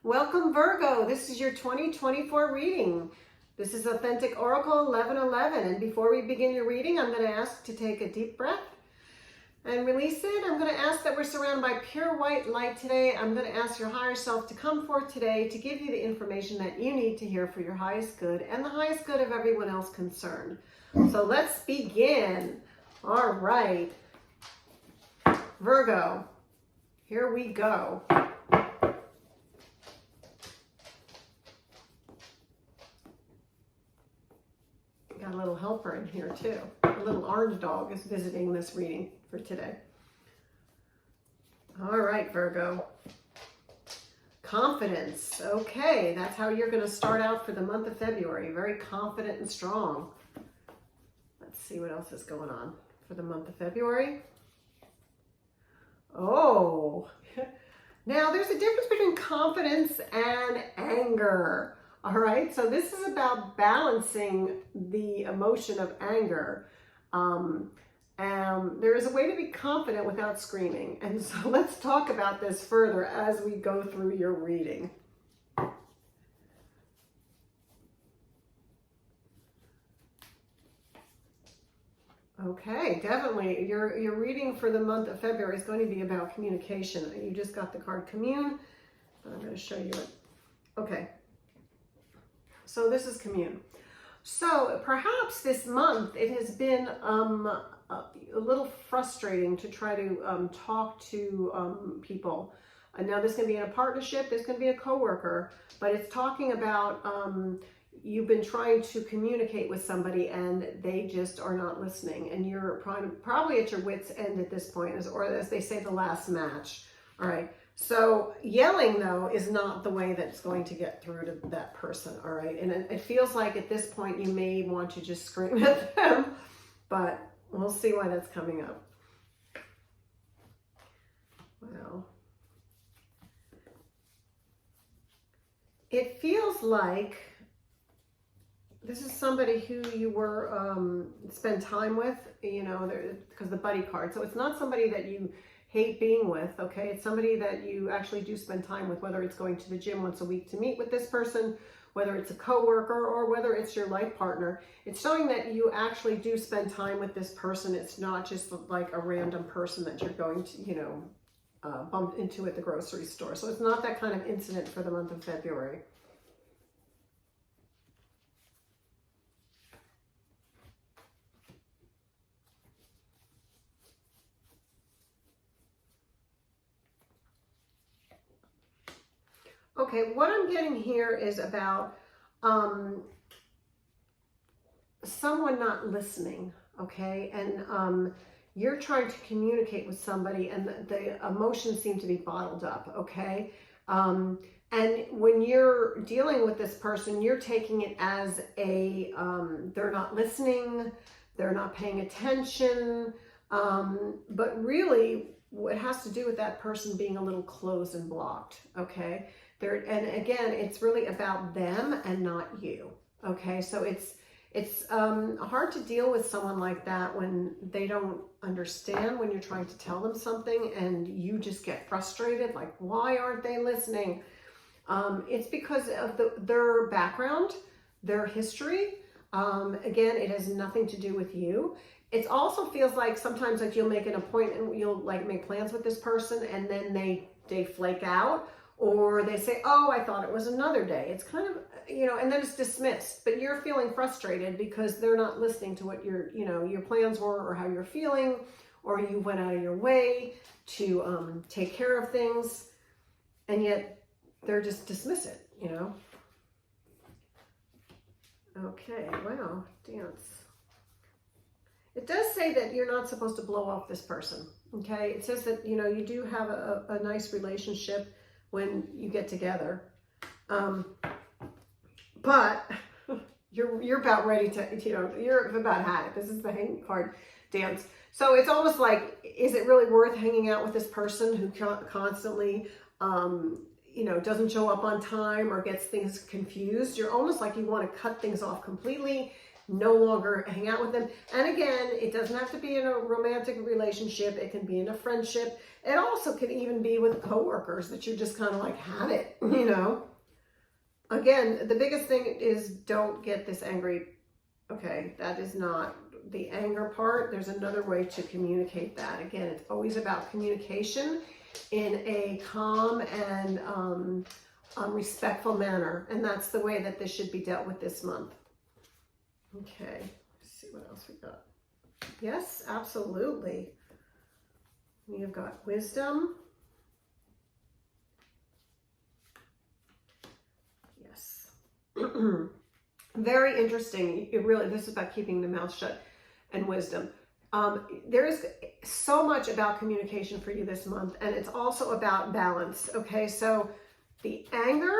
Welcome, Virgo. This is your 2024 reading. This is Authentic Oracle 1111. And before we begin your reading, I'm going to ask to take a deep breath and release it. I'm going to ask that we're surrounded by pure white light today. I'm going to ask your higher self to come forth today to give you the information that you need to hear for your highest good and the highest good of everyone else concerned. So let's begin. All right. Virgo, here we go. Got a little helper in here too. A little orange dog is visiting this reading for today. All right, Virgo. Confidence. Okay, that's how you're going to start out for the month of February. Very confident and strong. Let's see what else is going on for the month of February. Oh, now there's a difference between confidence and anger. All right, so this is about balancing the emotion of anger. There is a way to be confident without screaming. And so let's talk about this further as we go through your reading. Okay, definitely. Your reading for the month of February is going to be about communication. You just got the card Commune, but I'm going to show you it. Okay. So this is Commune. So perhaps this month it has been a little frustrating to try to talk to people. Now this can be in a partnership, this can be a coworker, but it's talking about you've been trying to communicate with somebody and they just are not listening, and you're probably at your wit's end at this point, or as they say, the last match. All right. So yelling, though, is not the way that's going to get through to that person, all right? And it feels like at this point you may want to just scream at them, but we'll see why that's coming up. Wow. It feels like this is somebody who you were spend time with, you know, because the buddy card. So it's not somebody that you hate being with, okay? It's somebody that you actually do spend time with, whether it's going to the gym once a week to meet with this person, whether it's a coworker, or whether it's your life partner. It's showing that you actually do spend time with this person. It's not just like a random person that you're going to, you know, bump into at the grocery store. So it's not that kind of incident for the month of February. Okay, what I'm getting here is about someone not listening, okay? And you're trying to communicate with somebody and the emotions seem to be bottled up, okay? And when you're dealing with this person, you're taking it as a, they're not listening, they're not paying attention, but really it has to do with that person being a little closed and blocked, okay? And again, it's really about them and not you. Okay, so it's hard to deal with someone like that when they don't understand when you're trying to tell them something and you just get frustrated, like, why aren't they listening? It's because of their background, their history. Again, it has nothing to do with you. It also feels like sometimes like you'll make an appointment, you'll like make plans with this person and then they flake out. Or they say, oh, I thought it was another day. It's kind of, you know, and then it's dismissed. But you're feeling frustrated because they're not listening to what your plans were or how you're feeling, or you went out of your way to take care of things, and yet they're just dismiss it, you know. Okay, wow, dance. It does say that you're not supposed to blow off this person, okay? It says that, you know, you do have a nice relationship when you get together, but you're about ready to, you know, you're about had it. This is the hanging card dance. So it's almost like, is it really worth hanging out with this person who constantly, you know, doesn't show up on time or gets things confused? You're almost like you want to cut things off completely no longer hang out with them. And again, it doesn't have to be in a romantic relationship. It can be in a friendship. It also can even be with coworkers that you just kind of like had it, you know. Again, the biggest thing is don't get this angry. Okay, that is not the anger part. There's another way to communicate that. Again, it's always about communication in a calm and respectful manner. And that's the way that this should be dealt with this month. Okay, let's see what else we got. Yes, absolutely. We have got wisdom. Yes. Very interesting. This is about keeping the mouth shut and wisdom. There is so much about communication for you this month, and it's also about balance. Okay, so the anger,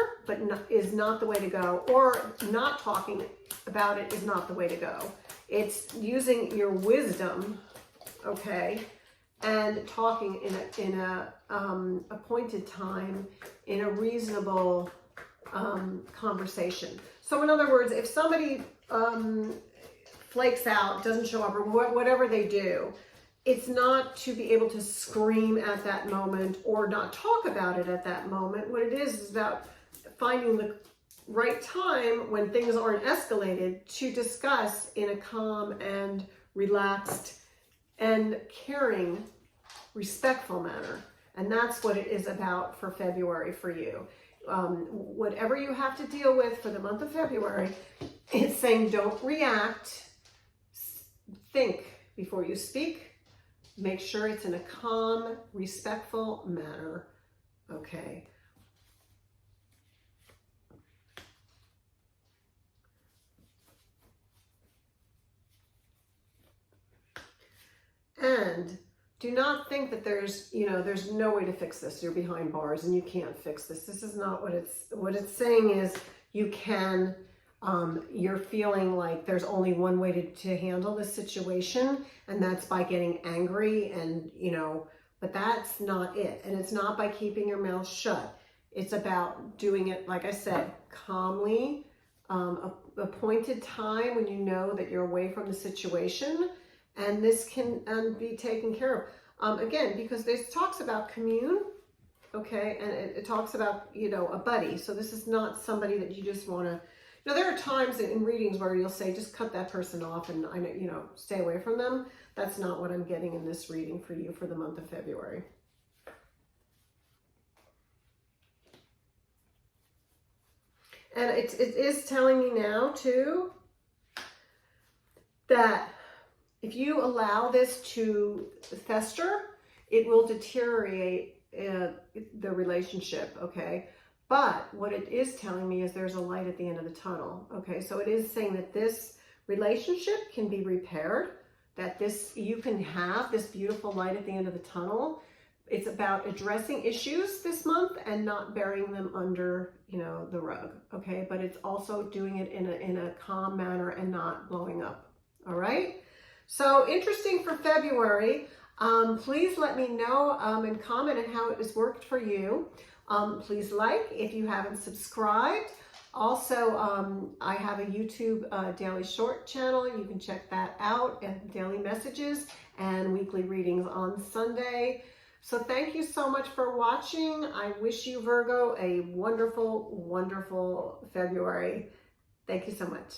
is not the way to go, or not talking about it is not the way to go. It's using your wisdom, okay, and talking in a appointed time, in a reasonable conversation. So in other words, if somebody flakes out, doesn't show up, or whatever they do, it's not to be able to scream at that moment or not talk about it at that moment. What it is about finding the right time when things aren't escalated to discuss in a calm and relaxed and caring, respectful manner. And that's what it is about for February for you. Whatever you have to deal with for the month of February, it's saying don't react, think before you speak. Make sure it's in a calm, respectful manner, okay? And do not think that there's no way to fix this. You're behind bars and you can't fix this. This is not what it's saying is you can. You're feeling like there's only one way to handle this situation, and that's by getting angry and, but that's not it. And it's not by keeping your mouth shut. It's about doing it, like I said, calmly, appointed time when you know that you're away from the situation, and this can be taken care of. Again, because this talks about commune, okay, and it talks about, a buddy. So this is not somebody that you just want to, there are times in readings where you'll say, just cut that person off and, stay away from them. That's not what I'm getting in this reading for you for the month of February. And it is telling me now, too, that if you allow this to fester, it will deteriorate the relationship, okay? But what it is telling me is there's a light at the end of the tunnel, okay? So it is saying that this relationship can be repaired, that you can have this beautiful light at the end of the tunnel. It's about addressing issues this month and not burying them under, the rug, okay? But it's also doing it in a calm manner and not blowing up, all right? So interesting for February. Please let me know and comment on how it has worked for you. Please like if you haven't subscribed. Also, I have a YouTube daily short channel. You can check that out, and daily messages and weekly readings on Sunday. So thank you so much for watching. I wish you, Virgo, a wonderful, wonderful February. Thank you so much.